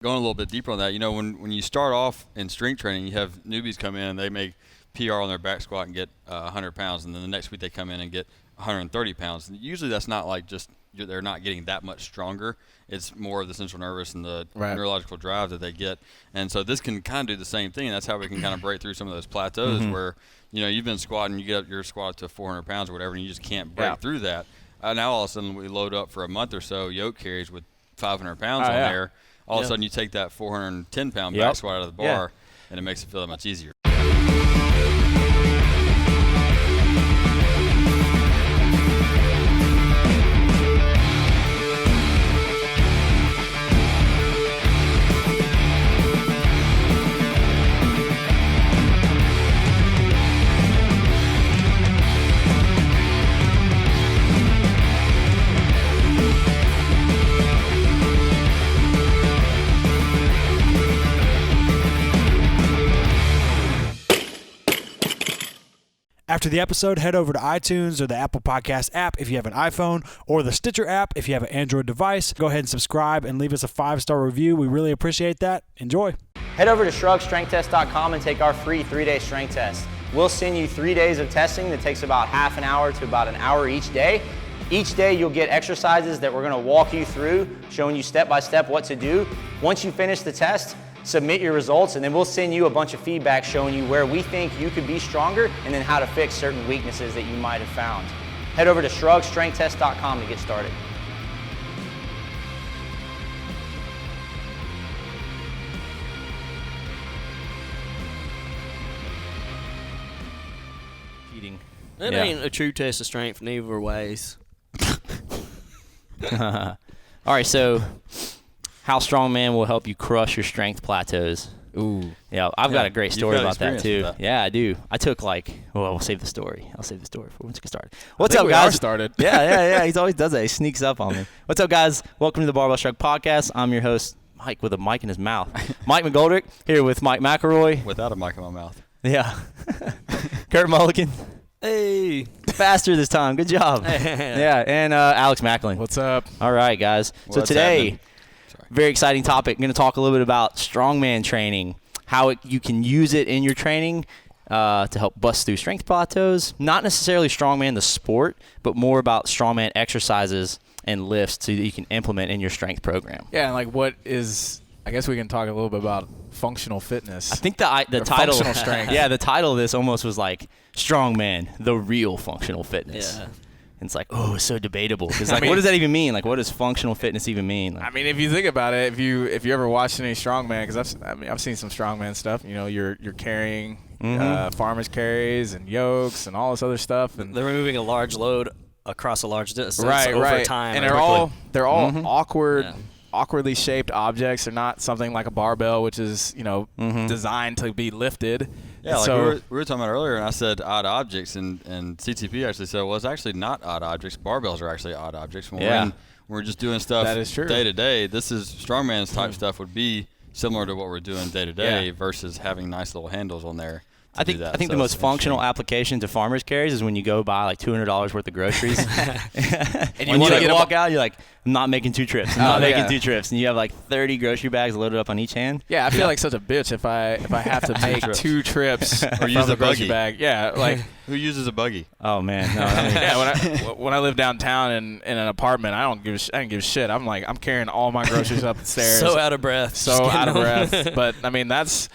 Going a little bit deeper on that, when you start off in strength training, you have newbies come in and they make PR on their back squat and get 100 pounds, and then the next week they come in and get 130 pounds. And usually that's not like just they're not getting that much stronger. It's more of the central nervous and the neurological drive that they get. And so this can kind of do the same thing, and that's how we can kind of break through some of those plateaus where, you've been squatting, you get up your squat to 400 pounds or whatever, and you just can't break through that. Now all of a sudden we load up for a month or so yoke carries with 500 pounds on there. All of a sudden you take that 410-pound back squat out of the bar, and it makes it feel that much easier. After the episode, head over to iTunes or the Apple Podcast app if you have an iPhone, or the Stitcher app if you have an Android device. Go ahead and subscribe and leave us a 5-star review. We really appreciate that. Enjoy. Head over to ShruggedStrengthTest.com and take our free 3-day strength test. We'll send you 3 days of testing that takes about half an hour to about an hour each day. Each day you'll get exercises that we're going to walk you through, showing you step by step what to do. Once you finish the test, submit your results, and then we'll send you a bunch of feedback showing you where we think you could be stronger and then how to fix certain weaknesses that you might have found. Head over to ShruggedStrengthTest.com to get started. It ain't a true test of strength neither ways. All right, so how Strongman will help you crush your strength plateaus. Ooh. Yeah, I've got a great story about that, too. That. Yeah, I do. I took we'll save the story. I'll save the story for once we get started. What's up, guys? Started. Yeah. He always does that. He sneaks up on me. What's up, guys? Welcome to the Barbell Shrugged podcast. I'm your host, Mike, with a mic in his mouth. Mike McGoldrick, here with Mike McElroy. Without a mic in my mouth. Yeah. Kurt Mulligan. Hey. Faster this time. Good job. Yeah, and Alex Macklin. What's up? All right, guys. So today, very exciting topic. I'm going to talk a little bit about strongman training, how you can use it in your training to help bust through strength plateaus. Not necessarily strongman the sport, but more about strongman exercises and lifts so that you can implement in your strength program. Yeah, and I guess we can talk a little bit about functional fitness. I think the title, functional strength. Yeah, the title of this almost was like Strongman, the real functional fitness. Yeah. And it's like, oh, it's so debatable. Because what does that even mean? Like, what does functional fitness even mean? I mean, if you think about it, if you ever watched any strongman, because I've seen some strongman stuff. You're carrying farmers carries and yokes and all this other stuff, and they're moving a large load across a large distance over time. And they're all awkwardly shaped objects. They're not something like a barbell, which is designed to be lifted. Yeah, like we were talking about earlier, and I said odd objects, and CTP actually said, well, it's actually not odd objects. Barbells are actually odd objects. When we're just doing stuff day to day, this is strongman's type stuff would be similar to what we're doing day to day versus having nice little handles on there. I think the most functional application to farmers carries is when you go buy like $200 worth of groceries, and you want to walk out. You're like, I'm not making 2 trips. I'm not making 2 trips, and you have like 30 grocery bags loaded up on each hand. Yeah, I feel like such a bitch if I have to make 2 trips or use a grocery buggy bag. Yeah, like who uses a buggy? Oh man, no. When I live downtown in an apartment, I don't give a shit. I'm carrying all my groceries up the stairs. So out of breath. But I mean that's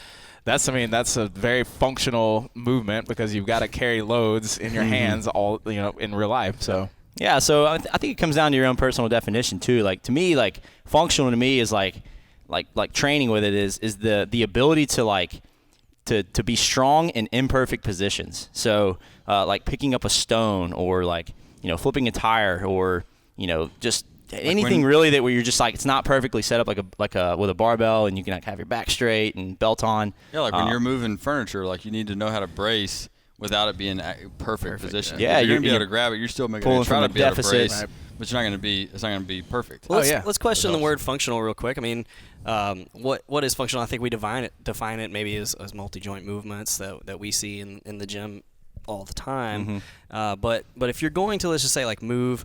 a very functional movement because you've got to carry loads in your hands all in real life. So yeah, so I think it comes down to your own personal definition too. Like to me, like functional to me is like training with it is the ability to be strong in imperfect positions. So like picking up a stone or flipping a tire or just anything really that where you're just like it's not perfectly set up like a with a barbell and you can have your back straight and belt on. Yeah, like when you're moving furniture, like you need to know how to brace without it being a perfect position. Yeah, you're gonna be able to grab it. You're still making pulling try from to be deficit, able to brace, but you're not gonna be. It's not gonna be perfect. Well, let's question the word functional real quick. I mean, what is functional? I think we define it maybe as multi-joint movements that we see in the gym all the time. But if you're going to, let's just say, like move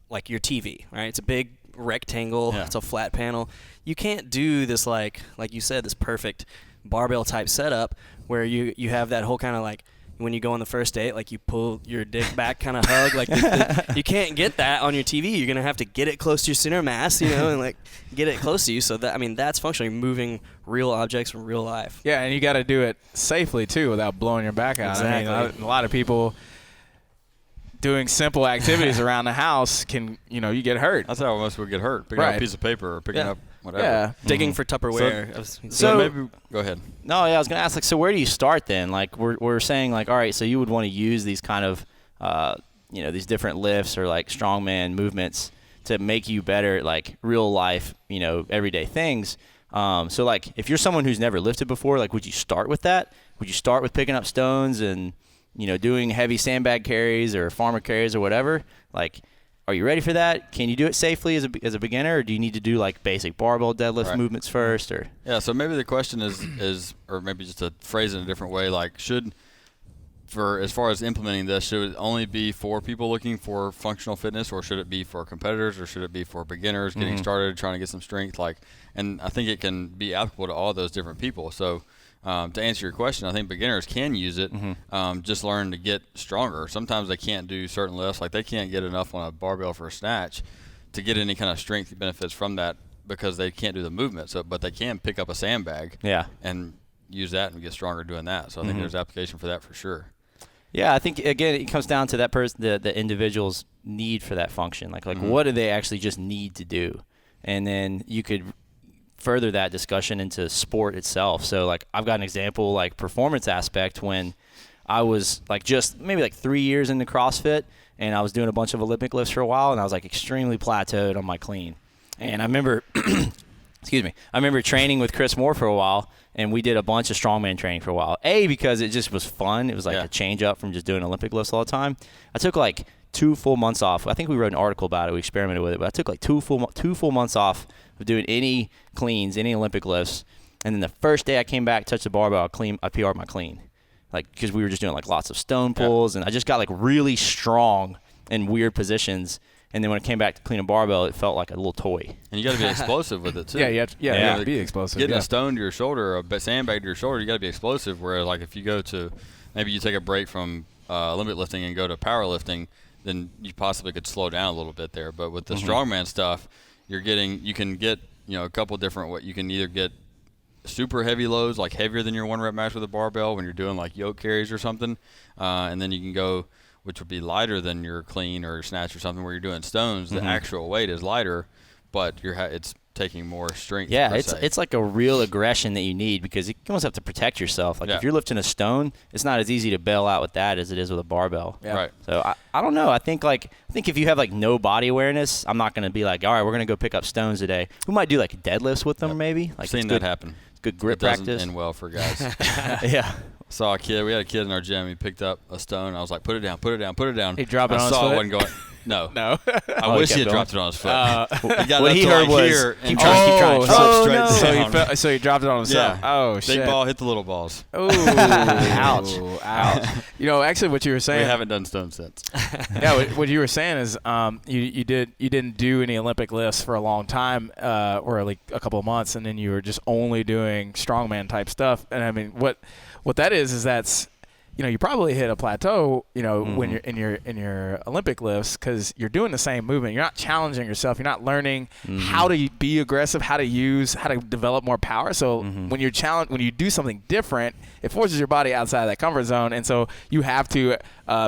like your TV, right? It's a big rectangle. Yeah. It's a flat panel. You can't do this like you said, this perfect barbell type setup where you have that whole kind of like when you go on the first date, like you pull your dick back kind of hug. Like you can't get that on your TV. You're gonna have to get it close to your center of mass, and like get it close to you. So that's functionally moving real objects from real life. Yeah, and you got to do it safely too, without blowing your back out. Exactly. I mean, a lot of people doing simple activities around the house can, you get hurt. That's how most would get hurt. Picking up a piece of paper or picking up whatever. Yeah. Digging for Tupperware. So maybe go ahead. No, yeah, I was gonna ask, like, so where do you start then? Like, we're saying, like, all right, so you would want to use these kind of, these different lifts or like strongman movements to make you better at like real life, everyday things. So like, if you're someone who's never lifted before, like, would you start with that? Would you start with picking up stones and doing heavy sandbag carries or farmer carries or whatever? Like, are you ready for that? Can you do it safely as a beginner, or do you need to do like basic barbell deadlift movements first? Or so maybe the question is, or maybe just to phrase it in a different way, like as far as implementing this, should it only be for people looking for functional fitness, or should it be for competitors, or should it be for beginners getting started, trying to get some strength? And I think it can be applicable to all those different people. So to answer your question, I think beginners can use it, just learn to get stronger. Sometimes they can't do certain lifts, like they can't get enough on a barbell for a snatch to get any kind of strength benefits from that because they can't do the movement. But they can pick up a sandbag and use that and get stronger doing that. So I think there's application for that for sure. Yeah, I think, again, it comes down to that person, the individual's need for that function. Like what do they actually just need to do? And then you could further that discussion into sport itself. So like, I've got an example, like performance aspect, when I was like just maybe like 3 years into CrossFit, and I was doing a bunch of Olympic lifts for a while, and I was like extremely plateaued on my clean. And I remember I remember training with Chris Moore for a while, and we did a bunch of strongman training for a while. Because it just was fun. It was like a change up from just doing Olympic lifts all the time. I took like 2 full months off. I think we wrote an article about it. We experimented with it, but I took like 2 full months off of doing any cleans, any Olympic lifts. And then the first day I came back, touched the barbell, I PR'd my clean. Like, because we were just doing like lots of stone pulls, and I just got like really strong in weird positions. And then when it came back to clean a barbell, it felt like a little toy. And you got to be explosive with it too. You have to be explosive. Getting a stone to your shoulder, a sandbag to your shoulder, you got to be explosive. Whereas like if you go to, maybe you take a break from Olympic lifting and go to powerlifting, then you possibly could slow down a little bit there. But with the strongman stuff, you can get a couple different. You can either get super heavy loads, like heavier than your 1 rep max with a barbell when you're doing like yoke carries or something, and then you can go, which would be lighter than your clean or your snatch or something where you're doing stones. The actual weight is lighter, but it's taking more strength. Yeah, it's like a real aggression that you need, because you almost have to protect yourself. Like if you're lifting a stone, it's not as easy to bail out with that as it is with a barbell. Yeah. Right. So I don't know. I think if you have like no body awareness, I'm not going to be like, all right, we're going to go pick up stones today. We might do like deadlifts with them maybe. Like, I've seen that happen. It's good grip doesn't practice. end well for guys. Yeah. Saw a kid. We had a kid in our gym. He picked up a stone. I was like, put it down, put it down, put it down. He dropped it on his foot? I saw it foot? wasn't going. No. No. I wish he had dropped it on his foot. He got what up he to heard like was, here and keep trying. So he dropped it on himself. Yeah. Oh, Big shit. ball hit the little balls. Ooh. Ouch. Ouch. Actually, what you were saying. We haven't done stone since. What you were saying is you didn't do any Olympic lifts for a long time, or like a couple of months, and then you were just only doing strongman type stuff. And I mean, what that is that's, you probably hit a plateau, when you're in your Olympic lifts, because you're doing the same movement. You're not challenging yourself. You're not learning how to be aggressive, how to develop more power. So when you do something different, it forces your body outside of that comfort zone. And so you have to,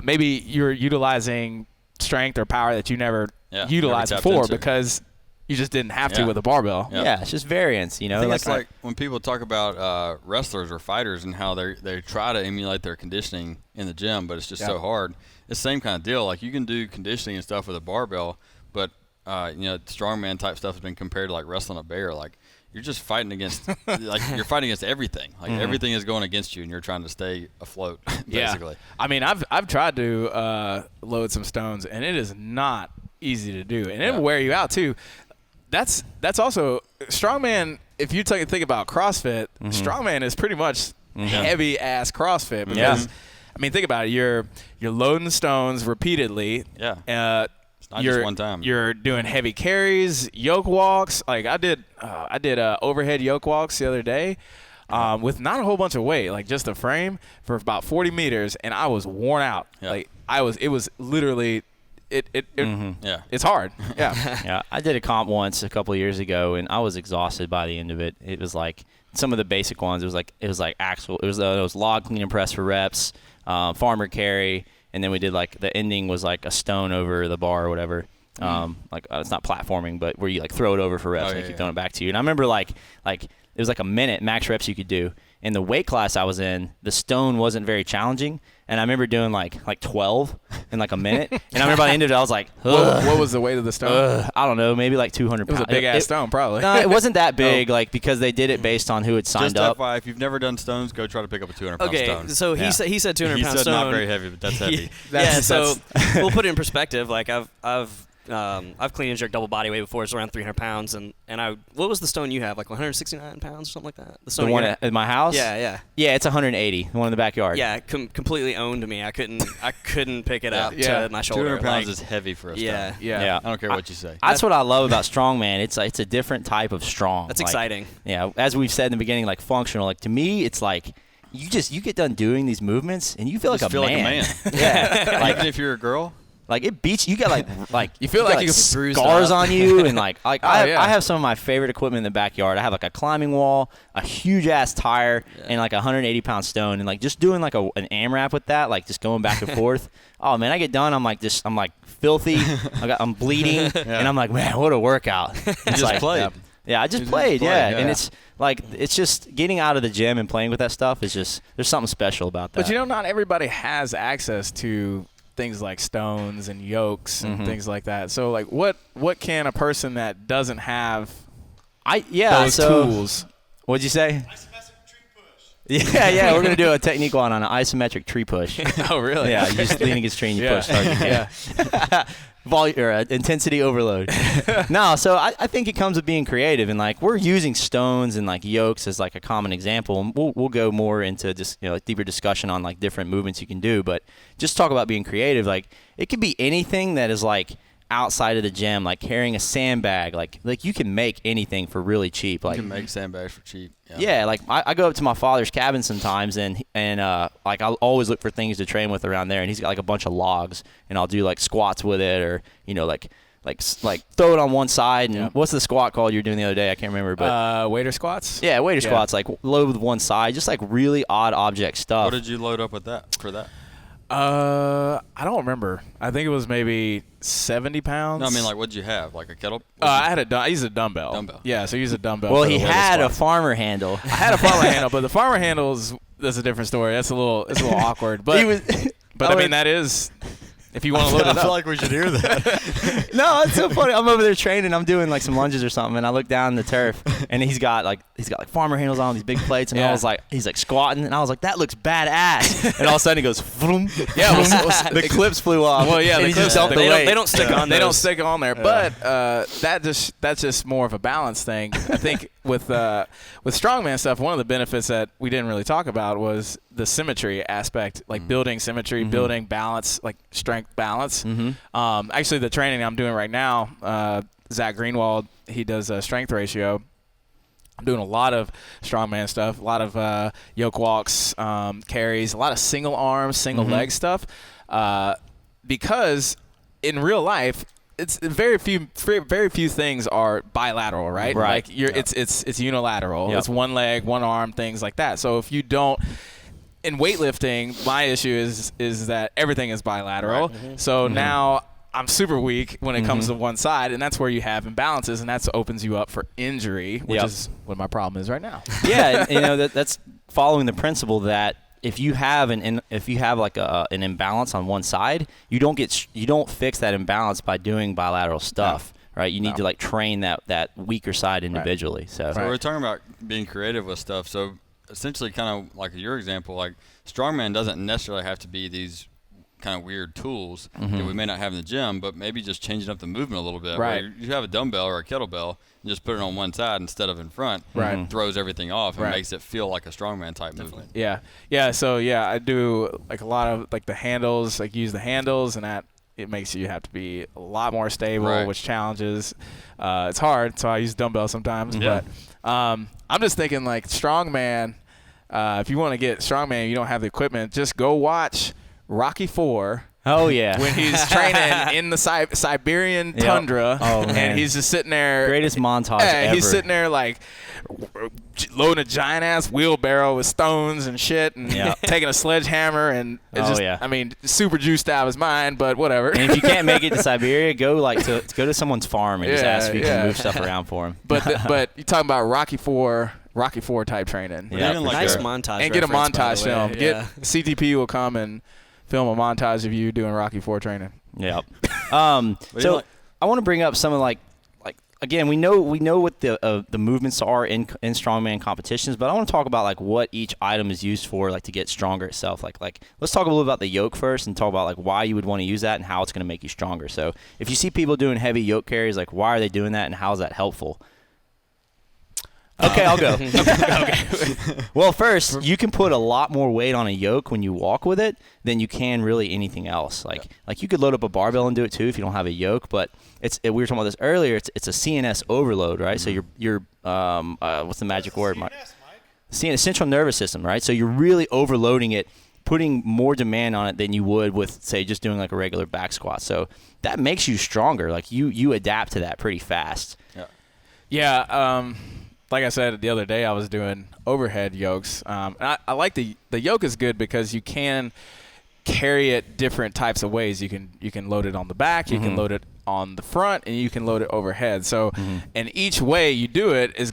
maybe you're utilizing strength or power that you never utilized before because you just didn't have to with a barbell. Yeah, it's just variance, I think it's like when people talk about wrestlers or fighters and how they try to emulate their conditioning in the gym, but it's just so hard. It's the same kind of deal. Like you can do conditioning and stuff with a barbell, but strongman type stuff has been compared to like wrestling a bear. Like you're just fighting against, you're fighting against everything. Like everything is going against you, and you're trying to stay afloat. Basically. I mean, I've tried to load some stones, and it is not easy to do, and it will wear you out too. That's also strongman. If you think about CrossFit, strongman is pretty much heavy ass CrossFit. Because, I mean, think about it. You're loading stones repeatedly. Yeah. not just one time. You're doing heavy carries, yoke walks. Like I did overhead yoke walks the other day with not a whole bunch of weight, like just a frame for about 40 meters, and I was worn out. Yeah. Like it was literally yeah. it's hard. Yeah. Yeah, I did a comp once a couple of years ago, and I was exhausted by the end of it. It was like some of the basic ones. It was like axle. It was log clean and press for reps, farmer carry, and then we did like the ending was like a stone over the bar or whatever. Like it's not platforming, but where you like throw it over for reps and keep throwing it back to you. And I remember like it was like a minute max reps you could do. In the weight class I was in, the stone wasn't very challenging, and I remember doing like 12 in like a minute. And I remember by the end of it, I was like, what was the weight of the stone? I don't know, maybe like 200 pounds. It was a big ass stone, probably. No, it wasn't that big, like because they did it based on who had signed Just up. FYI, if you've never done stones, go try to pick up a 200-pound Okay, stone. so he said 200 He pound said stone. not very heavy, but that's heavy. So we'll put it in perspective. Like I've clean and jerked double body weight before. It's around 300 pounds, and what was the stone you have? Like 169 pounds or something like that. The stone The one at my house? Yeah. Yeah, it's 180. The one in the backyard. Yeah, completely owned me. I couldn't pick it up to my shoulder. 200 pounds like, is heavy for a stone. Yeah. I don't care what you say. That's what I love about strongman. It's a different type of strong. That's like, exciting. Yeah, as we've said in the beginning, like functional. Like to me, it's like you get done doing these movements and you feel like a man. Yeah, Like even if you're a girl. Like it beats you. Got like you feel like you got can scars on you, and I yeah. have some of my favorite equipment in the backyard. I have like a climbing wall, a huge ass tire, and like a 180-pound stone, and like just doing like an AMRAP with that, like just going back and forth. Oh man, I get done. I'm like filthy. I'm bleeding, and I'm like, man, what a workout. It's just played. Yeah, I just played. And it's like it's just getting out of the gym and playing with that stuff is just there's something special about that. But not everybody has access to things like stones and yokes and things like that. So like what can a person that doesn't have those tools? What'd you say? Isometric tree push. Yeah, we're gonna do a technique on an isometric tree push. Oh really? Yeah, you just lean against tree and you push. Yeah. Volume or intensity overload. No, so I think it comes with being creative, and like we're using stones and like yokes as like a common example, and we'll go more into just a deeper discussion on like different movements you can do, but just talk about being creative. Like it could be anything that is like outside of the gym, like carrying a sandbag, like you can make anything for really cheap. Like you can make sandbags for cheap. Yeah, like I go up to my father's cabin sometimes, and like I'll always look for things to train with around there, and he's got like a bunch of logs, and I'll do like squats with it, or like throw it on one side, and what's the squat called you were doing the other day? I can't remember, but waiter squats. Yeah, waiter squats, like load with one side, just like really odd object stuff. What did you load up with for that? I don't remember. I think it was maybe 70 pounds. No, I mean, like, what'd you have? Like a kettle? I used a dumbbell. Dumbbell. Yeah, so I used a dumbbell. Well, he had a farmer handle. I had a farmer handle, but the farmer handle that's a different story. It's a little awkward. But I mean, that is. If you want to load it up. I feel like we should hear that. No, it's so funny. I'm over there training. I'm doing like some lunges or something, and I look down the turf, and he's got like farmer handles on these big plates, and I was like, he's like squatting, and I was like, that looks badass. And all of a sudden, he goes, vroom. Yeah, the clips flew off. Well, yeah, and he just dumped the weight. They don't stick on. They don't stick on there, but that's just more of a balance thing. I think with strongman stuff, one of the benefits that we didn't really talk about was the symmetry aspect, like building symmetry, building balance, like strength balance. Actually, the training I'm doing right now, Zach Greenwald, he does a strength ratio. I'm doing a lot of strongman stuff, a lot of yoke walks, carries, a lot of single arm, single leg stuff, because in real life, it's very few things are bilateral, right? Right. Like it's unilateral. Yep. It's one leg, one arm, things like that. So if you don't, in weightlifting, my issue is that everything is bilateral. Right. So now I'm super weak when it comes to one side, and that's where you have imbalances, and that opens you up for injury, which is what my problem is right now. Yeah, and, that's following the principle that if you have like an imbalance on one side, you don't fix that imbalance by doing bilateral stuff. No. Right? You need to like train that weaker side individually. Right. So we're talking about being creative with stuff. So essentially, kind of like your example, like strongman doesn't necessarily have to be these kind of weird tools that we may not have in the gym, but maybe just changing up the movement a little bit. Right. Where you have a dumbbell or a kettlebell and just put it on one side instead of in front. Right. Throws everything off and makes it feel like a strongman type movement. Yeah. So I do like a lot of like the handles, like use the handles, and that it makes you have to be a lot more stable, Right. which challenges. It's hard, so I use dumbbells sometimes. Yeah. But I'm just thinking like strongman. If you want to get strongman, you don't have the equipment. Just go watch Rocky IV. Oh yeah. When he's training in the Siberian tundra, and he's just sitting there. Greatest montage ever. He's sitting there like loading a giant ass wheelbarrow with stones and shit, and taking a sledgehammer, and it's I mean, super juiced out of his mind, but whatever. And if you can't make it to Siberia, go to someone's farm and just ask if you can move stuff around for him. But you're talking about Rocky IV type training. Yeah, Even like nice a- montage. And get a reference, by montage the way. film. Yeah. CTP will come and film a montage of you doing Rocky IV training. Yep. you So like- I want to bring up some of like again, we know what the movements are in strongman competitions, but I want to talk about like what each item is used for, like to get stronger itself. Like let's talk a little about the yoke first, and talk about like why you would want to use that and how it's going to make you stronger. So if you see people doing heavy yoke carries, like why are they doing that and how is that helpful? Okay, I'll go. Okay. Well, first, you can put a lot more weight on a yoke when you walk with it than you can really anything else. Like you could load up a barbell and do it too if you don't have a yoke. But we were talking about this earlier. It's a CNS overload, right? So you're what's the magic word? CNS, central nervous system, right? So you're really overloading it, putting more demand on it than you would with, say, just doing like a regular back squat. So that makes you stronger. Like you adapt to that pretty fast. Yeah. Like I said the other day, I was doing overhead yokes. And I like the yoke is good because you can carry it different types of ways. You can load it on the back, you can load it on the front, and you can load it overhead. So, and each way you do it is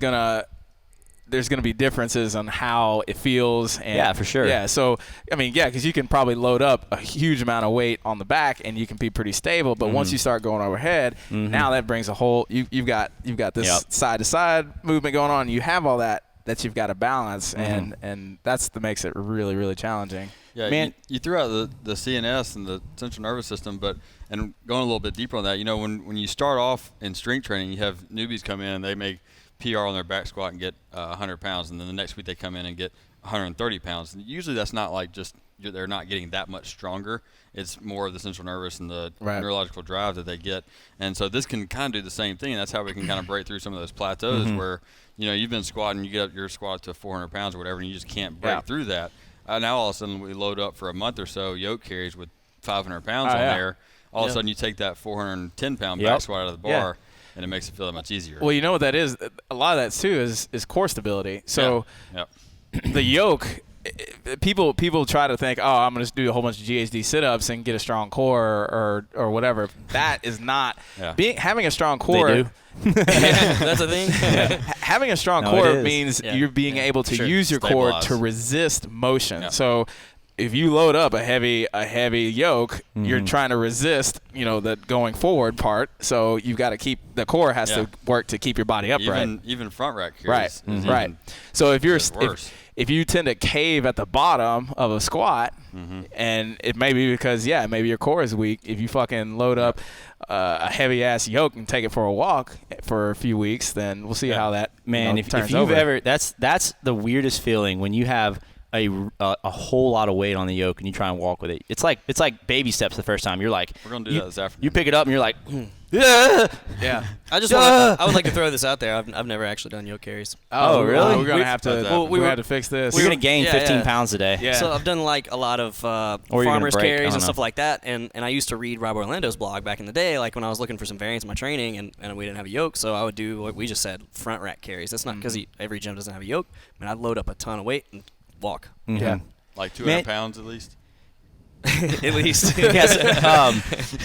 there's gonna be differences on how it feels. And Yeah, for sure. Yeah. So I mean, because you can probably load up a huge amount of weight on the back, and you can be pretty stable. But once you start going overhead, now that brings a whole you've got this side to side movement going on. You have all that you've got to balance, and that's what makes it really, really challenging. Yeah, Man. you threw out the CNS and the central nervous system, and going a little bit deeper on that, when you start off in strength training, you have newbies come in, they make PR on their back squat and get 100 pounds, and then the next week they come in and get 130 pounds. And usually that's not like just they're not getting that much stronger. It's more of the central nervous and the neurological drive that they get. And so this can kind of do the same thing, and that's how we can kind of break through some of those plateaus where you've been squatting, you get up your squat to 400 pounds or whatever, and you just can't break through that. Now all of a sudden we load up for a month or so yoke carries with 500 pounds on there. All of a sudden you take that 410-pound back squat out of the bar, and it makes it feel that much easier. Well, you know what that is? A lot of that too is core stability. So the yoke, people try to think, I'm going to just do a whole bunch of GHD sit-ups and get a strong core or whatever. That is not having a strong core. They do. That's a thing. Having a strong core means you're being able to use your core Stabilize. to resist motion. So if you load up a heavy yoke, you're trying to resist, the going forward part. So you've got to keep the core has to work to keep your body upright. Even front rack carries. Right. So if you're worse. if you tend to cave at the bottom of a squat, and it may be because maybe your core is weak. If you fucking load up a heavy ass yoke and take it for a walk for a few weeks, then we'll see how that if turns you've over. ever that's the weirdest feeling when you have a whole lot of weight on the yoke and you try and walk with it. It's like baby steps the first time. You're like, We're gonna do that this afternoon. You pick it up and you're like, Yeah. I would like to throw this out there. I've never actually done yoke carries. Oh, really? We're gonna have to. Well, we have to fix this. you're gonna gain Yeah, 15 yeah. pounds a day. Yeah. So I've done like a lot of Or you're gonna farmers break, I carries don't and know. stuff like that, and I used to read Rob Orlando's blog back in the day, like when I was looking for some variance in my training, and we didn't have a yoke, so I would do what we just said, front rack carries. That's not because every gym doesn't have a yoke. I mean, I'd load up a ton of weight and walk. Yeah. Like 200 Man. pounds at least. At least. Yes.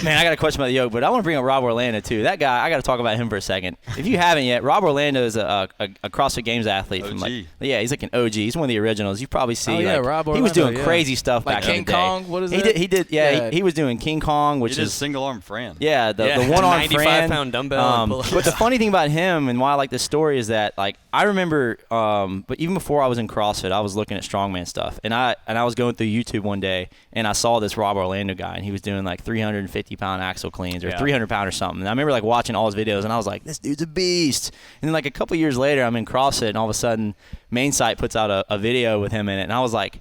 Man, I got a question about the yoke, but I want to bring up Rob Orlando too. That guy, I got to talk about him for a second. If you haven't yet, Rob Orlando is a CrossFit Games athlete. From OG. He's like an OG. He's one of the originals. You probably see. Oh, yeah, Rob he was Orlando, doing crazy stuff Like back King in the day. Kong? What is he that? did. He did. Yeah, he was doing King Kong, which He did is single arm Fran. Yeah, the one arm 95-pound dumbbell and pull-ups. But the funny thing about him and why I like this story is that like I remember, but even before I was in CrossFit, I was looking at strongman stuff, and I was going through YouTube one day and I saw this Rob Orlando guy, and he was doing like 350-pound axle cleans or 300-pound or something. And I remember like watching all his videos, and I was like, this dude's a beast. And then like a couple years later, I'm in CrossFit, and all of a sudden, Main Site puts out a video with him in it, and I was like,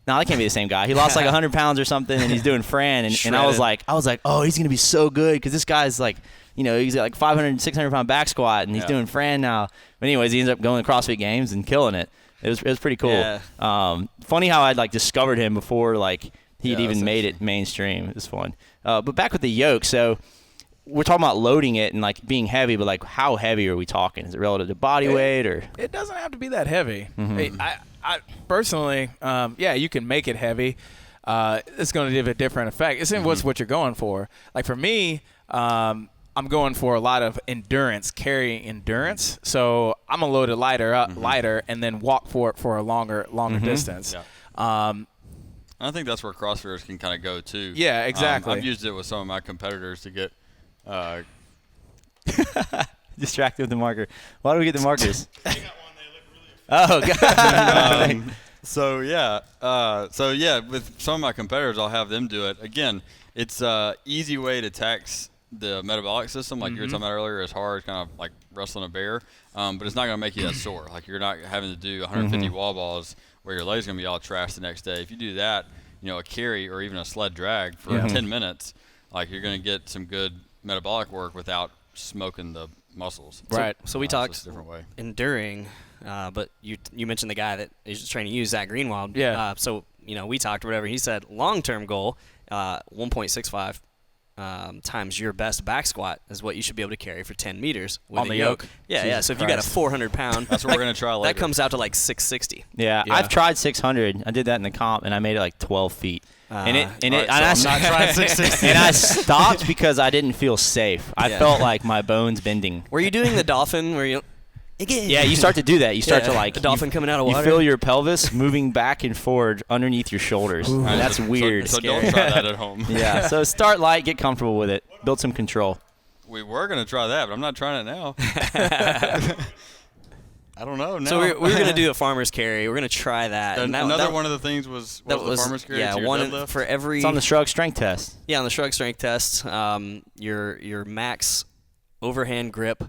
No, that can't be the same guy. He lost like 100 pounds or something, and he's doing Fran. And I was like, oh, he's gonna be so good because this guy's like, he's got like 500, 600 pound back squat, and he's doing Fran now. But anyways, he ends up going to CrossFit Games and killing it. It was pretty cool. Yeah. Funny how I'd like discovered him before like he'd even made it mainstream. It was fun. But back with the yoke, so we're talking about loading it and like being heavy, but like how heavy are we talking? Is it relative to body weight or? It doesn't have to be that heavy. Mm-hmm. Hey, I personally, you can make it heavy. It's going to give a different effect. It's in what you're going for. Like for me, I'm going for a lot of endurance, carrying endurance. So I'm gonna load it lighter, and then walk for it for a longer distance. Yeah. I think that's where CrossFitters can kind of go too. Yeah, exactly. I've used it with some of my competitors to get distracted with the marker. Why do we get the markers? They got one. They look really Oh, God. So yeah, with some of my competitors, I'll have them do it. Again, it's an easy way to tax the metabolic system, like you were talking about earlier, is hard, kind of like wrestling a bear, but it's not going to make you that sore. Like you're not having to do 150 wall balls where your leg's going to be all trashed the next day. If you do that, a carry or even a sled drag for 10 minutes, like you're going to get some good metabolic work without smoking the muscles. Right. So we talked it's a different way. enduring, but you mentioned the guy that is training you, Zach Greenwald. Yeah. So we talked or whatever. He said long-term goal, 1.65. Times your best back squat is what you should be able to carry for 10 meters with On a the yoke. yoke? Yeah, Jesus So if you got a Christ. 400 pound, That's what we're going to try later. that comes out to like 660. Yeah, Yeah. I've tried 600. I did that in the comp, and I made it like 12 feet. And I'm not trying 660. And I stopped because I didn't feel safe. I Yeah. felt like my bones bending. Were you doing the dolphin where you? Yeah, you start to do that. You start to like the dolphin coming out of You water. feel your pelvis moving back and forward underneath your shoulders. And that's So- weird. So don't try that at home. Yeah, so start light, get comfortable with it, build some control. We were going to try that, but I'm not trying it now. I don't know. Now. So we were gonna do a farmer's carry. We're gonna try that. And Another one of the things was that the farmer's carry. yeah, to your one deadlift. for every. It's on the shrug strength test. Yeah, on the shrug strength test, your max overhand grip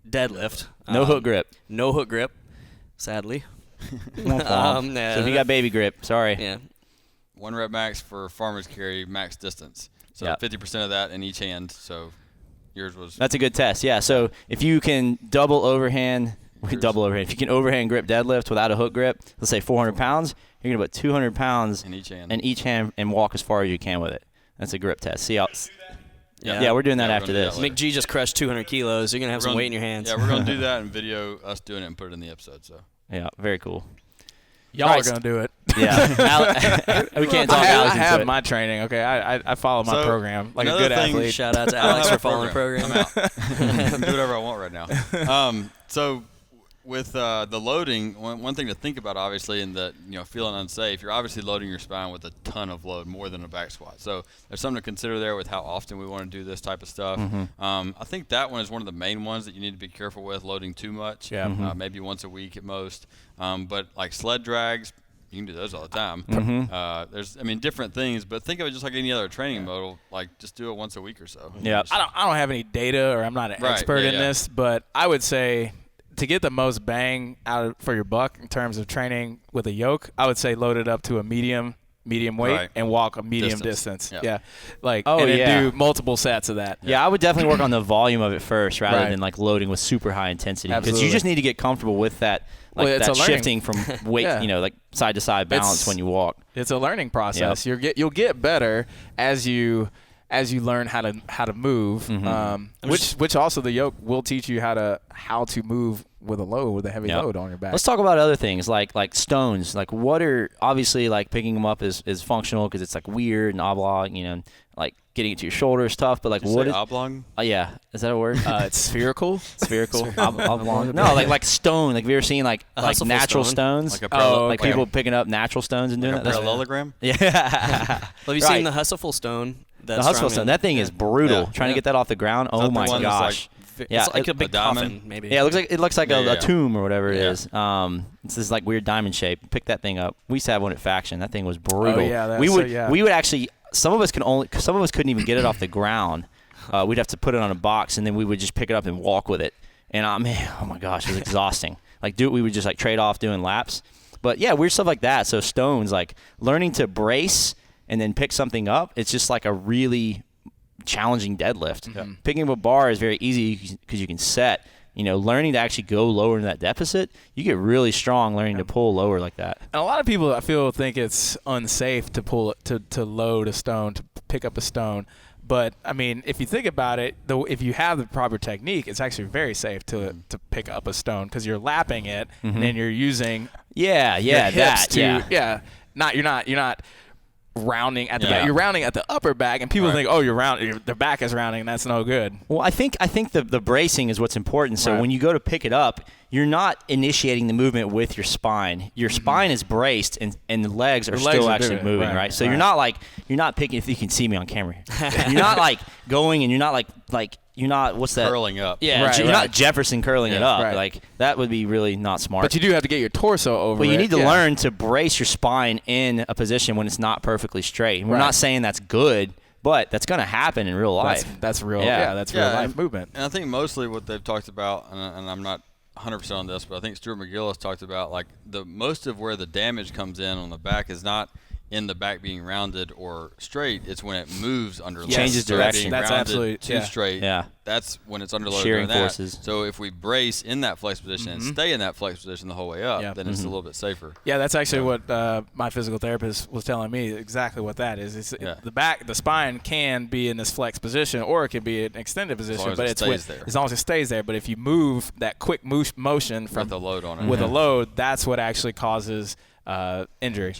deadlift. No hook grip. No hook grip, sadly. So if you got baby grip, sorry. Yeah. 1 rep max for farmer's carry, max distance. So Yeah. 50% of that in each hand. So yours was. That's a good test. Yeah. So if you can double overhand. If you can overhand grip deadlift without a hook grip, let's say 400 pounds, you're going to put 200 pounds in each hand and walk as far as you can with it. That's a grip test. See how? Yeah. Yeah, we're doing that Yeah, we're after gonna do this. that later. McG just crushed 200 kilos. You're going to have some weight in your hands. Yeah, we're going to do that and video us doing it and put it in the episode. So. Yeah, very cool. Y'all are gonna do it. Yeah, we can't talk I Alex into have it. my training. Okay, I follow my So, program like a another good thing- athlete. Shout out to I don't Alex have for a following the program. I'm out. I can do whatever I want right now. So with the loading, one thing to think about, obviously, in the feeling unsafe, you're obviously loading your spine with a ton of load, more than a back squat. So there's something to consider there with how often we want to do this type of stuff. I think that one is one of the main ones that you need to be careful with, loading too much. Yeah. Maybe once a week at most. But like sled drags, you can do those all the time. There's different things, but think of it just like any other training modal. Like just do it once a week or so. Yeah. I don't have any data, or I'm not an Right, expert yeah, in yeah. this, but I would say to get the most bang for your buck in terms of training with a yoke, I would say load it up to a medium weight Right. and walk a medium Distance. distance. Yeah. Yeah, Oh, and then yeah. do multiple sets of that. Yeah, I would definitely work on the volume of it first rather Right. than like loading with super high intensity because you Absolutely. just need to get comfortable with that, like Well, it's that a learning- shifting from weight, Yeah. like side to side balance It's- when you walk. It's a learning process. You'll get better as you learn how to move. Which also the yoke will teach you how to move with a heavy Yeah. load on your back. Let's talk about other things like stones. Like what are obviously like picking them up is functional because it's like weird and oblong, like getting it to your shoulder is tough. But like Did you what say is oblong? yeah, is that a word? It's spherical. Spherical, oblong. No, like stone. Like have you ever seen like hustleful natural stone? stones? Like a like okay. people picking up natural stones and doing Like a that. That's- parallelogram? Yeah. Have you Right. seen the Hustleful Stone? The hustle stone. That thing is brutal. Yeah. Trying to get that off the ground. that Oh the my one that's gosh. Yeah, It's like a it- big a diamond? coffin, maybe. Yeah, it looks like Yeah, a yeah. tomb or whatever it Yeah. is. It's this like weird diamond shape. Pick that thing up. We used to have one at Faction. That thing was brutal. yeah, we would actually. Some of us couldn't even get it off the ground. We'd have to put it on a box and then we would just pick it up and walk with it. And oh my gosh, it was exhausting. We would just like trade off doing laps. But yeah, weird stuff like that. So stones, like learning to brace and then pick something up, it's just like a really challenging deadlift. Mm-hmm. Picking up a bar is very easy because you can set. Learning to actually go lower in that deficit, you get really strong learning to pull lower like that. And a lot of people, I feel, think it's unsafe to pull to load a stone, to pick up a stone. But I mean, if you think about it, if you have the proper technique, it's actually very safe to pick up a stone because you're lapping it and then you're using your hips you're not rounding at the back. You're rounding at the upper back, and people think, oh, the back is rounding, and that's no good. Well, I think the bracing is what's important. So when you go to pick it up, you're not initiating the movement with your spine. Your spine is braced, and the legs are still actually moving, right? So you're not picking. If you can see me on camera, you're not like going, and you're not like. You're not, what's that? Curling up. Yeah, you're not Jefferson curling it up. Like, that would be really not smart. But you do have to get your torso over it. But you need to learn to brace your spine in a position when it's not perfectly straight. We're not saying that's good, but that's going to happen in real life. That's real. Yeah, that's real life movement. And I think mostly what they've talked about, and I'm not 100% on this, but I think Stuart McGill has talked about, like, most of where the damage comes in on the back is not in the back being rounded or straight. It's when it moves under load. Changes direction. That's absolutely too straight. Yeah. That's when it's under load. Shearing forces. So if we brace in that flex position and stay in that flex position the whole way up, then it's a little bit safer. Yeah, that's actually what my physical therapist was telling me. Exactly what that is. It's the spine can be in this flex position, or it can be an extended position, but it's as long as it stays there. But if you move that quick motion from with the load on it, with a load, that's what actually causes injury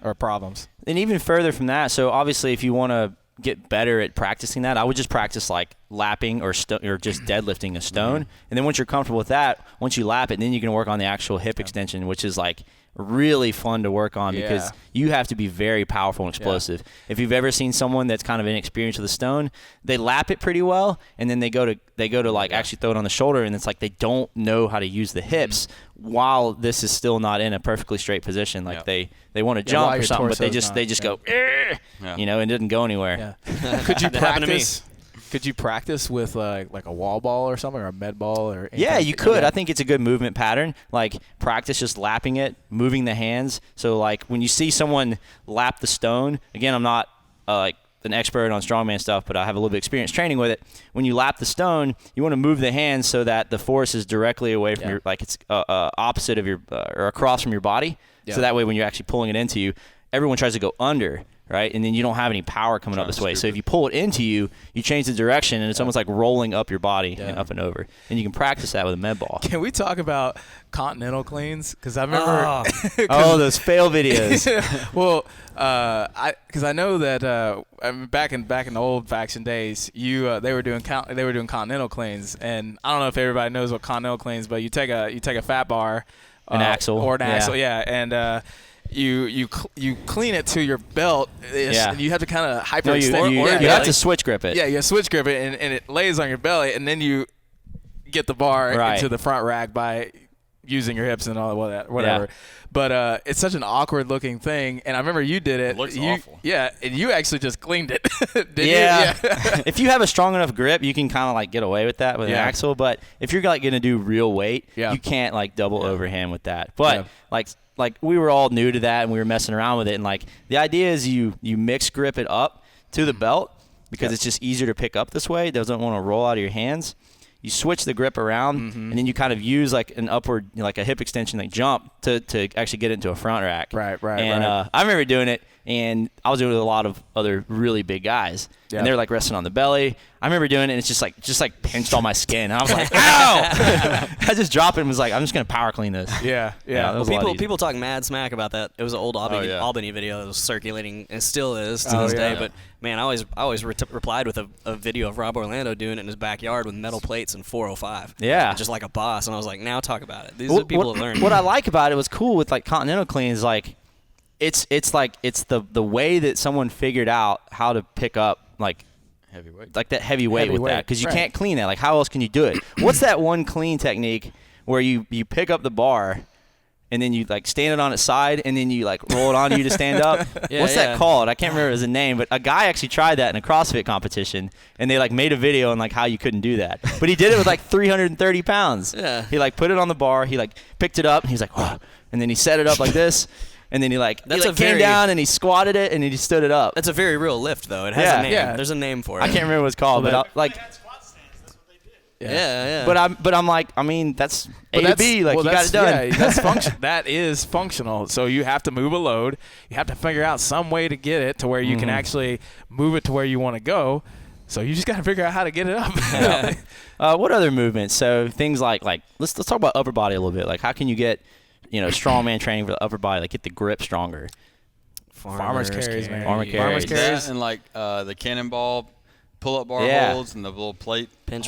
or problems. And even further from that, so obviously if you want to get better at practicing that, I would just practice like lapping or just deadlifting a stone. And then once you're comfortable with that, once you lap it, then you can work on the actual hip extension, which is like really fun to work on because you have to be very powerful and explosive. If you've ever seen someone that's kind of inexperienced with a stone, they lap it pretty well, and then they go to like actually throw it on the shoulder, and it's like they don't know how to use the hips while this is still not in a perfectly straight position. Like they want to jump or something, but they just go, and it doesn't go anywhere. Could you practice? Could you practice with like a wall ball or something, or a med ball, or anything? Yeah, you could. I think it's a good movement pattern. Like practice just lapping it, moving the hands. So like when you see someone lap the stone, again, I'm not like an expert on strongman stuff, but I have a little bit of experience training with it. When you lap the stone, you want to move the hands so that the force is directly away from your, like it's opposite of your or across from your body. So that way, when you're actually pulling it into you, everyone tries to go under. Right, and then you don't have any power coming up this way. So if you pull it into you, you change the direction, and it's almost like rolling up your body and up and over. And you can practice that with a med ball. Can we talk about Continental Cleans? Because I remember those fail videos. Well, because I know that back in the old faction days, they were doing Continental Cleans, and I don't know if everybody knows what Continental Cleans, but you take a fat bar, an axle, and you clean it to your belt, and you have to kind of hyperextend. You have to switch grip it. Yeah, you switch grip it, and it lays on your belly, and then you get the bar into the front rack by using your hips and all that, whatever. Yeah. But it's such an awkward looking thing, and I remember you did it. It looks awful. Yeah, and you actually just cleaned it. Did you? Yeah. If you have a strong enough grip, you can kind of like get away with that with an axle. But if you're like going to do real weight, you can't like double overhand with that. But like we were all new to that, and we were messing around with it. And like the idea is you mix grip it up to the belt because it's just easier to pick up this way. It doesn't want to roll out of your hands. You switch the grip around, and then you kind of use like an upward, like a hip extension, like jump to actually get it into a front rack. Right. And I remember doing it, and I was doing it with a lot of other really big guys, and they're like resting on the belly. I remember doing it, and it's just like pinched on my skin. And I was like, ow! I just dropped it and was like, I'm just gonna power clean this. Yeah. People talk mad smack about that. It was an old Albany video that was circulating, and still is to this day. But man, I always replied with a video of Rob Orlando doing it in his backyard with metal plates and 405. Yeah, just like a boss. And I was like, now talk about it. These are people that learn. What I like about it was cool with like Continental Cleans, like it's the way that someone figured out how to pick up like heavyweight, like that heavyweight with that, because you can't clean that. Like how else can you do it? What's that one clean technique where you pick up the bar and then you like stand it on its side, and then you like roll it onto you to stand up. What's that called? I can't remember his name, but a guy actually tried that in a CrossFit competition, and they like made a video on like how you couldn't do that. But he did it with like 330 pounds. Yeah. He like put it on the bar, he like picked it up, and he's like, whoa, and then he set it up like this. And then he came down and he squatted it and he stood it up. That's a very real lift, though. It has a name. Yeah. There's a name for it. I can't remember what it's called, but Yeah. But I'm like, I mean, that's A to B. Like, you got it done. Yeah, that's that is functional. So you have to move a load. You have to figure out some way to get it to where you can actually move it to where you want to go. So you just got to figure out how to get it up. What other movements? So things like let's talk about upper body a little bit. Like, how can you get strongman training for the upper body, like get the grip stronger? Farmers carries, man. Farmers carries. That and like the cannonball pull-up bar holds and the little plate pinch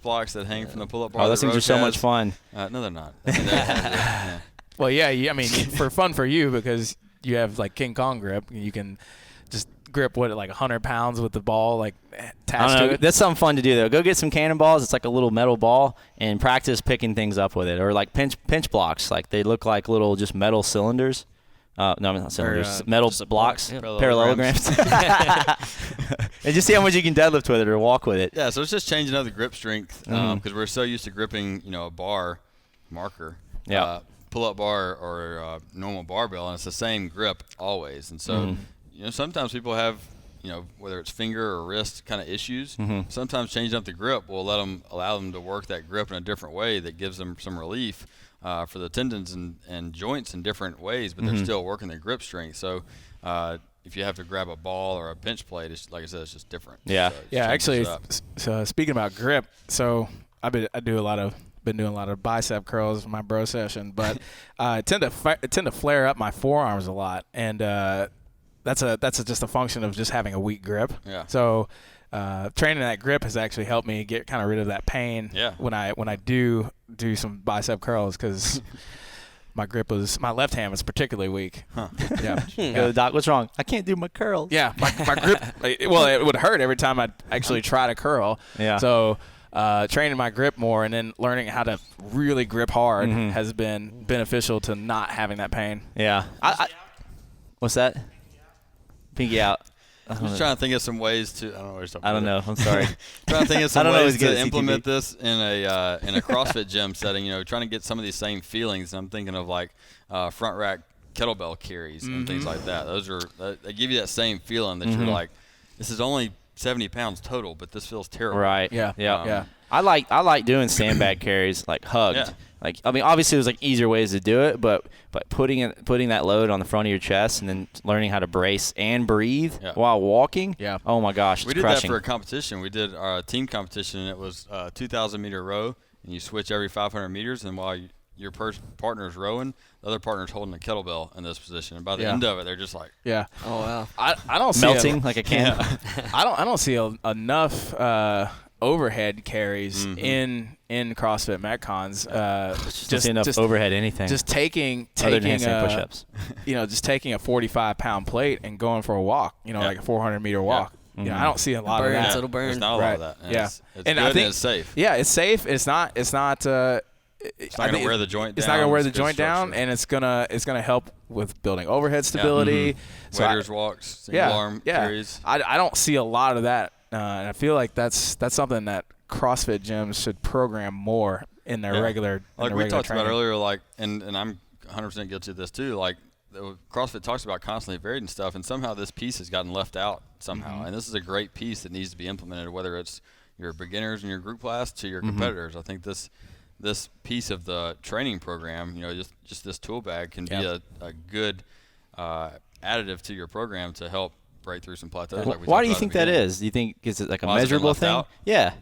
blocks that hang from the pull-up bar. Oh, those things are so much fun. No, they're not. Yeah. Well, yeah, I mean, for fun for you because you have like King Kong grip. You can just grip like 100 pounds with the ball like attached to it. That's something fun to do though. Go get some cannonballs. It's like a little metal ball and practice picking things up with it. Or like pinch blocks. Like they look like little just metal cylinders. No, not cylinders. Metal blocks, parallelograms. And just see how much you can deadlift with it or walk with it. Yeah, so it's just changing up the grip strength because we're so used to gripping, a bar marker, pull-up bar or normal barbell, and it's the same grip always. And so, sometimes people have, whether it's finger or wrist kind of issues. Sometimes changing up the grip will allow them to work that grip in a different way that gives them some relief. For the tendons and joints in different ways, but they're still working their grip strength. So if you have to grab a ball or a bench plate, it's, like I said, it's just different. Yeah, so actually. So speaking about grip, so been doing a lot of bicep curls in my bro session, but I tend to flare up my forearms a lot, and that's just a function of just having a weak grip. Yeah. So. Training that grip has actually helped me get kind of rid of that pain when I do some bicep curls because my left hand was particularly weak. Huh. Yeah. Go to the doc, what's wrong? I can't do my curls. Yeah, my grip. It would hurt every time I actually try to curl. Yeah. So training my grip more and then learning how to really grip hard has been beneficial to not having that pain. Yeah. What's that? Pinky out. I'm just trying to think of some ways to. I don't know. I'm sorry. Trying to think of some ways to implement this in a CrossFit gym setting. Trying to get some of these same feelings. I'm thinking of like front rack kettlebell carries and things like that. They give you that same feeling that you're like, this is only 70 pounds total, but this feels terrible. Right. Yeah. I like doing sandbag carries like hugged. Yeah. Like, I mean, obviously there's like easier ways to do it, but putting that load on the front of your chest and then learning how to brace and breathe while walking. Yeah. Oh my gosh, it's we did crushing. that for a competition. We did our team competition, and it was a 2,000 meter row, and you switch every 500 meters, and while your partner's rowing, the other partner's holding a kettlebell in this position, and by the end of it, they're just like, oh wow, I don't see melting like a can. I don't see enough overhead carries in CrossFit Metcons. Just enough overhead anything. Just taking other than handstand push-ups. Just taking a 45-pound plate and going for a walk. Like a 400-meter walk. I don't see a lot of that. It'll burn. There's not a lot of that. And it's and good I think and it's safe. Yeah, it's safe. It's not. It's not going to wear the joint down. It's not going to wear the joint down, and it's gonna help with building overhead stability. So waiters walks, single arm carries. I don't see a lot of that. And I feel like that's something that CrossFit gyms should program more in their regular. Like we talked training. about earlier, like and I'm 100% guilty of this too. Like CrossFit talks about constantly varied and stuff, and somehow this piece has gotten left out somehow. And this is a great piece that needs to be implemented, whether it's your beginners in your group class to your competitors. I think this piece of the training program, just this tool bag can be a good additive to your program to help break through some plateaus. Why do you think that is? Do you think is it like a measurable thing? Out? Yeah.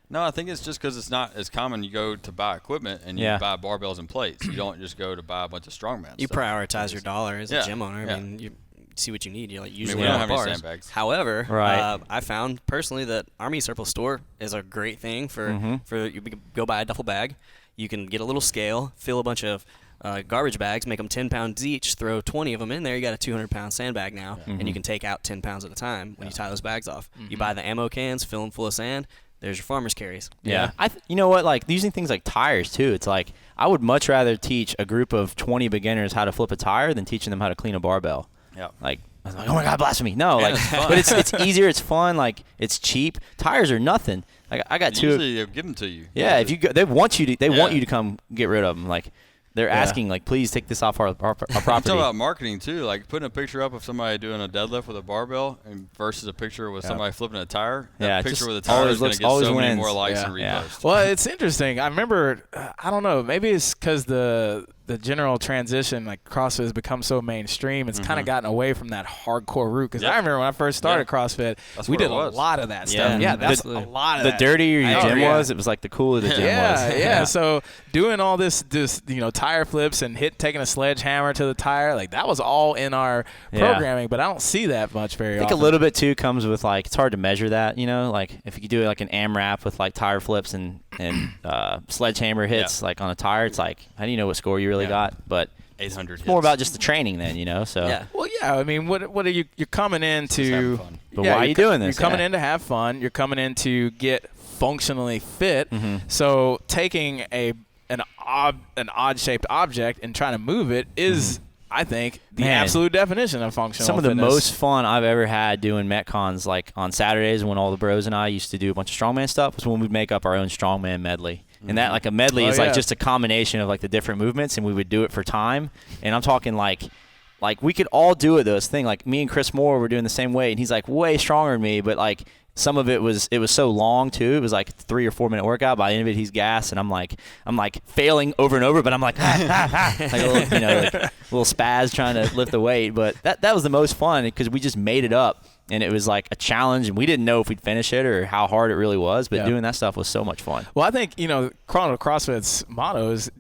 No, I think it's just because it's not as common. You go to buy equipment and you buy barbells and plates. You don't just go to buy a bunch of strongman. You prioritize your dollar as a gym owner. I mean, you see what you need. You're like usually we don't have bars. any sandbags. However, I found personally that Army Surplus Store is a great thing for you can go buy a duffel bag. You can get a little scale, fill a bunch of garbage bags, make them 10 pounds each, throw 20 of them in there. You got a 200-pound sandbag now, and you can take out 10 pounds at a time when you tie those bags off. You buy the ammo cans, fill them full of sand. there's your farmer's carries. Yeah. You know what? Like using things like tires too. It's like I would much rather teach a group of 20 beginners how to flip a tire than teaching them how to clean a barbell. Yeah. Like I was like, oh my God, blasphemy! No, Yeah, like, it's fun. but it's easier, it's fun, like it's cheap. Tires are nothing. Like I got two. Usually they'll give them to you. Yeah, if you go, they want you to come get rid of them. Like they're asking, like, please take this off our property. Talk about marketing too, like putting a picture up of somebody doing a deadlift with a barbell and versus a picture with somebody flipping a tire. That picture with a tire is going to get so many more likes and reposts. Well, it's interesting. I remember, I don't know, maybe it's because the general transition, like CrossFit has become so mainstream, it's kind of gotten away from that hardcore route. Because I remember when I first started CrossFit, we did a lot of that stuff. Yeah, that's a lot of the that. The dirtier your gym was, it was like the cooler the gym was. Yeah. So doing all this, tire flips and taking a sledgehammer to the tire, like that was all in our programming. But I don't see that much very often. I think a little bit too comes with like it's hard to measure that. Like if you do like an AMRAP with like tire flips and sledgehammer hits like on a tire, it's like how do you know what score you really got? But 800 it's more about just the training then, so. Yeah. Well, yeah. I mean, what are you? You're coming in to. But why are you doing this? You're coming in to have fun. You're coming in to get functionally fit. So taking an odd-shaped object and trying to move it is, I think, the absolute definition of functional Some of the fitness. most fun I've ever had doing Metcons, like on Saturdays when all the bros and I used to do a bunch of strongman stuff, was when we'd make up our own strongman medley. And that, like, a medley is like just a combination of like the different movements, and we would do it for time. And I'm talking like we could all do it. Those thing like me and Chris Moore were doing the same weight, and he's like way stronger than me, but like some of it was so long too. It was like 3 or 4 minute workout. By the end of it, he's gassed, and I'm like failing over and over, but I'm like like a little, like a little spaz trying to lift the weight. But that was the most fun because we just made it up. And it was like a challenge, and we didn't know if we'd finish it or how hard it really was. But doing that stuff was so much fun. Well, I think CrossFit's motto is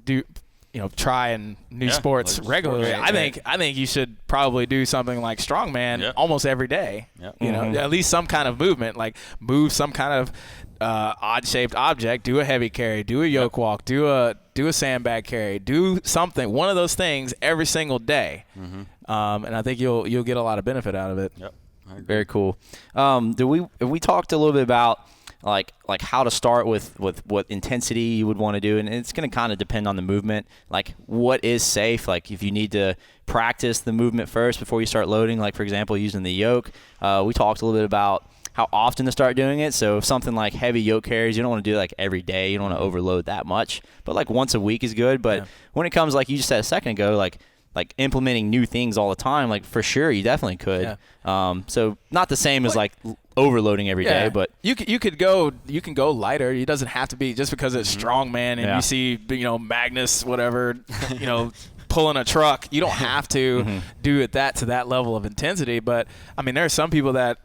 try new sports regularly. I think you should probably do something like strongman almost every day. At least some kind of movement, like move some kind of odd-shaped object, do a heavy carry, do a yoke walk, do a sandbag carry, do something, one of those things every single day. And I think you'll get a lot of benefit out of it. Yep. Very cool. We talked a little bit about like how to start with what intensity you would want to do, and it's going to kind of depend on the movement. Like what is safe? Like if you need to practice the movement first before you start loading, like for example using the yoke. We talked a little bit about how often to start doing it. So if something like heavy yoke carries, you don't want to do it like every day. You don't want to overload that much, but like once a week is good. But when it comes, like you just said a second ago, like implementing new things all the time, like for sure you definitely could. So not the same as like overloading every day, but you can go lighter. It doesn't have to be just because it's strongman and you see Magnus whatever pulling a truck. You don't have to do it to that level of intensity. But I mean, there are some people that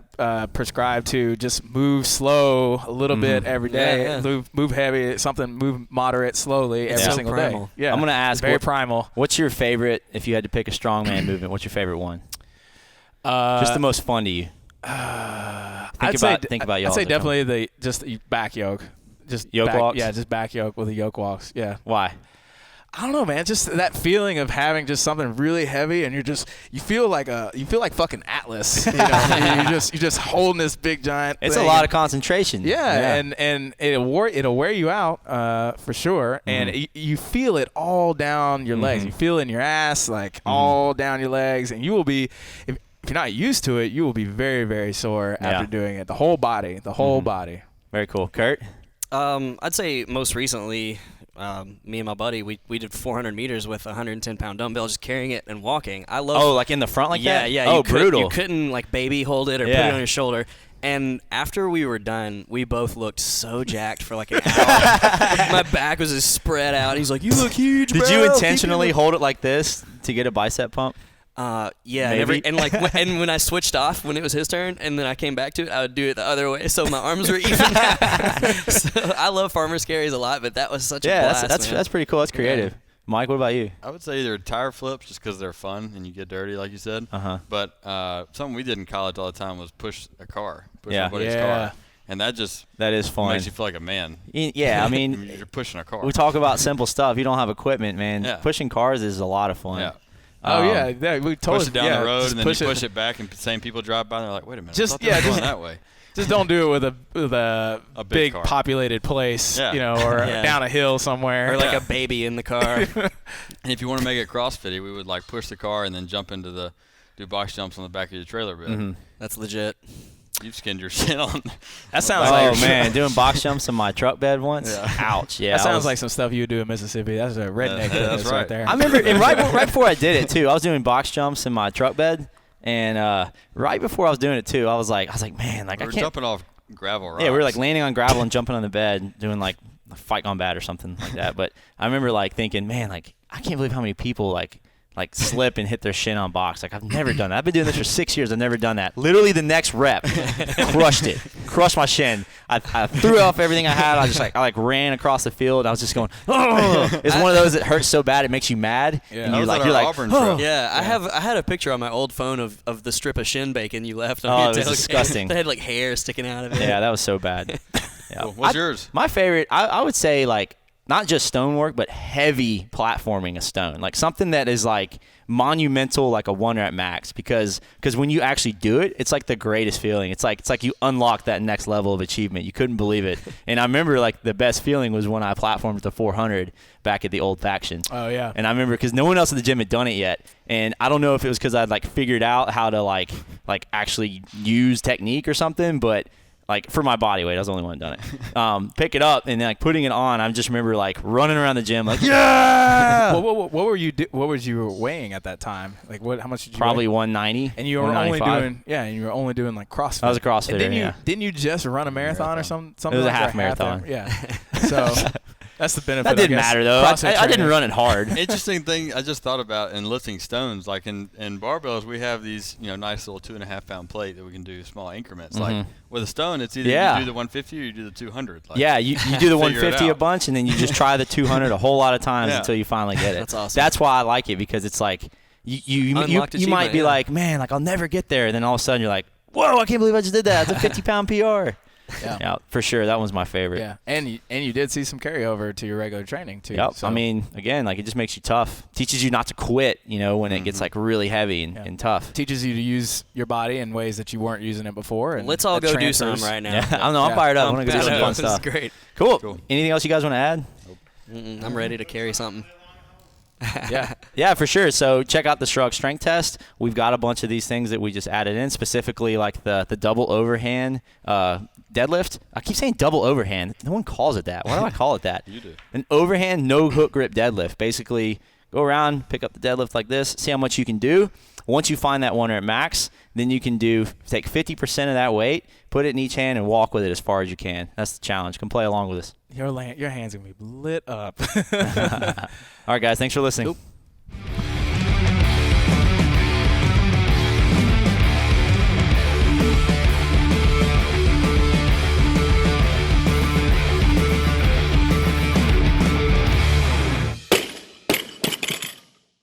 prescribe to just move slow a little bit every day. Move heavy, move moderate slowly every single day. Yeah, I'm gonna ask, very primal. What's your favorite? If you had to pick a strongman movement, what's your favorite one? Just the most fun to you. Think about y'all. I'd say definitely the back yoke. Just yoke walks. Yeah, just back yoke with the yoke walks. Yeah. Why? I don't know, man. Just that feeling of having just something really heavy, and you feel like fucking Atlas. You're just holding this big giant. It's thing. a lot of concentration. Yeah. And it'll wear you out for sure. And you feel it all down your legs. You feel it in your ass, like all down your legs, and you will be. If you're not used to it, you will be very, very sore after doing it. The whole body. body. Very cool. Kurt? I'd say most recently, me and my buddy, we did 400 meters with a 110-pound dumbbell, just carrying it and walking. I love. Oh, like in the front like that? Yeah. Oh, brutal. You couldn't like baby hold it or put it on your shoulder. And after we were done, we both looked so jacked for like an hour. My back was just spread out. He's like, "You look huge, bro." Did you intentionally hold it like this to get a bicep pump? Yeah, and when I switched off when it was his turn, and then I came back to it, I would do it the other way, so my arms were even. So I love farmer's carries a lot, but that was such a blast. That's pretty cool. That's creative. Yeah. Mike, what about you? I would say either tire flips, just because they're fun and you get dirty, like you said. But something we did in college all the time was push somebody's car. And that is fun. Makes you feel like a man. Yeah, I mean, you're pushing a car. We talk about simple stuff. You don't have equipment, man. Yeah. Pushing cars is a lot of fun. Yeah. We totally push it down the road, and then you push it back, and the same people drive by, and they're like, "Wait a minute, going that way." Just don't do it with a big car. populated place, Yeah. you know, or down a hill somewhere. Or like a baby in the car. And if you want to make it CrossFitty, we would like push the car and then jump into do box jumps on the back of your trailer bed. That's legit. You've skinned your shit on. That sounds Oh like man, doing box jumps in my truck bed once. Yeah. Ouch. Yeah. that sounds like some stuff you would do in Mississippi. That's a redneck that's business right. right there. I remember, and right before I did it too, I was doing box jumps in my truck bed, and right before I was doing it too, I was like, man, like We I were can't. jumping off gravel rocks. Yeah, we were like landing on gravel and jumping on the bed, doing like a fight gone bad or something like that. But I remember like thinking, man, like I can't believe how many people like slip and hit their shin on box. Like I've never done that. I've been doing this for 6 years. I've never done that. Literally the next rep, crushed my shin. I threw off everything I had. I ran across the field. I was just going, oh! It's one of those that hurts so bad it makes you mad. Yeah. And That you're was like, at our Auburn trip. Yeah, I had a picture on my old phone of the strip of shin bacon you left on Oh, your it was tailgate. disgusting. They had like hair sticking out of it. yeah, that was so bad. Yeah. Cool. What's yours? My favorite, I would say like not just stonework, but heavy platforming a stone, like something that is like monumental, like a 1 rep max, because when you actually do it, it's like the greatest feeling. It's like you unlock that next level of achievement. You couldn't believe it. And I remember like the best feeling was when I platformed the 400 back at the old faction. Oh yeah. And I remember because no one else at the gym had done it yet, and I don't know if it was because I'd like figured out how to like actually use technique or something, but like for my body weight, I was the only one that done it. Pick it up and then like putting it on. I just remember like running around the gym like, yeah. What were you what was you weighing at that time? Like how much did you Probably weigh? 190. And you were only 195. doing like CrossFit. I was a CrossFitter, And yeah. Didn't you just run a marathon or something? It was a like half that? marathon. Yeah. So that's the benefit. That didn't I guess, matter though. CrossFit I didn't training. run it hard. Interesting thing I just thought about in lifting stones, like in barbells, we have these nice little 2.5 pound plate that we can do small increments. Like with a stone, it's either Yeah. you do the 150 or you do the 200. Like, Yeah, you do the figure it 150 a out. bunch, and then you just try the 200 a whole lot of times Yeah. until you finally get it. That's awesome. That's why I like it, because it's like you Unlocked might achievement, be yeah. like, man, like I'll never get there, and then all of a sudden you're like, whoa, I can't believe I just did that. It's a 50 pound PR. Yeah, for sure. That one's my favorite. Yeah, and you did see some carryover to your regular training too. Yep. So. I mean, again, like it just makes you tough. Teaches you not to quit, when it gets like really heavy and tough. teaches you to use your body in ways that you weren't using it before. And Let's all that go do some transfers. right now. Yeah, I don't know. I'm Yeah. fired up. I want to go do some fun This stuff. is great. Cool. Anything else you guys want to add? I'm ready to carry something. Yeah. Yeah, for sure. So check out the Shrugged strength test. We've got a bunch of these things that we just added in, specifically like the double overhand deadlift. I keep saying double overhand. No one calls it that. Why do I call it that? You do. An overhand no hook grip deadlift. Basically, go around, pick up the deadlift like this, see how much you can do. Once you find that 1 rep max, then you can take 50% of that weight, put it in each hand, and walk with it as far as you can. That's the challenge. Come play along with us. Your hands are going to be lit up. All right, guys. Thanks for listening. Nope.